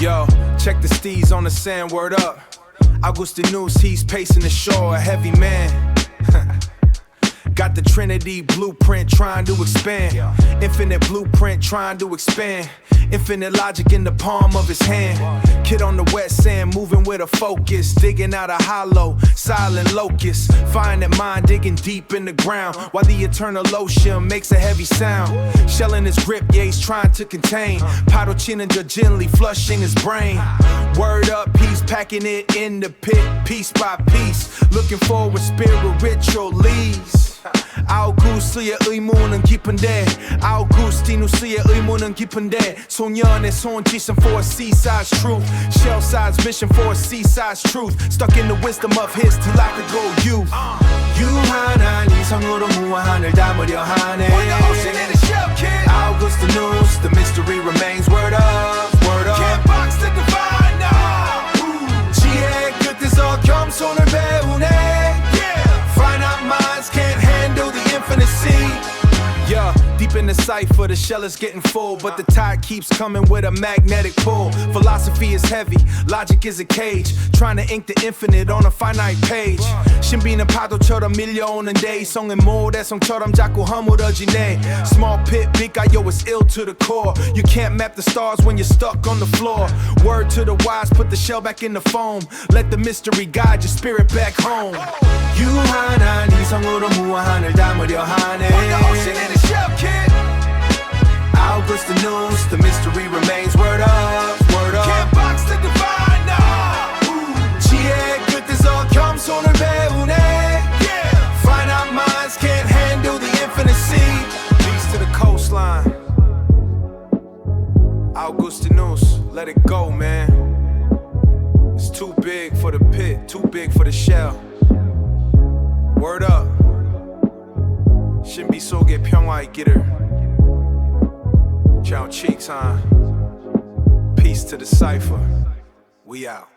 Yo, check the steez on the sand, word up. Augustinus, he's pacing the shore, a heavy man. Got the Trinity blueprint trying to expand. Infinite blueprint trying to expand. Infinite logic in the palm of his hand. Kid on the wet sand, moving with a focus. Digging out a hollow, silent locust. Finding mind digging deep in the ground. While the eternal ocean makes a heavy sound. Shelling his grip, yeah, he's trying to contain. Paddle chinning gently, flushing his brain. Word up, he's packing it in the pit, piece by piece. Looking forward, spiritualities. 아우구스의 의무는 깊은데 아우구스티누스의 의무는 깊은데 소년의 손짓은 for a sea-size truth shell-size mission for a sea-size truth stuck in the wisdom of his theological youth 유한한 이성으로 무한을 담으려 하네 아우구스티누스 the mystery remains word up can't box the divine now 지혜의 끝에서 겸손을 배우네 finite minds can't handle the infinite sea. Yeah, deep in the cipher, the shell is getting full, but the tide keeps coming with a magnetic pull. Philosophy is heavy, logic is a cage, trying to ink the infinite on a finite page. 신비는 파도처럼 밀려오는데 이성은 모래성처럼 자꾸 허물어지네. Small pit, big guy, yo, it's ill to the core. You can't map the stars when you're stuck on the floor. Word to the wise, put the shell back in the foam. Let the mystery guide your spirit back home. 유한한 이성으로 무한을 담으려 하네. Augustinus, the mystery remains word up can't box the divine now 지혜의 끝에서 겸손을 배우네 finite minds can't handle the infinite sea leads to the coastline Augustinus, let it go, man. It's too big for the pit, too big for the shell. Word up. 신비 속에 평화 있기를. Ciao cheeks, huh? Peace to the cipher. We out.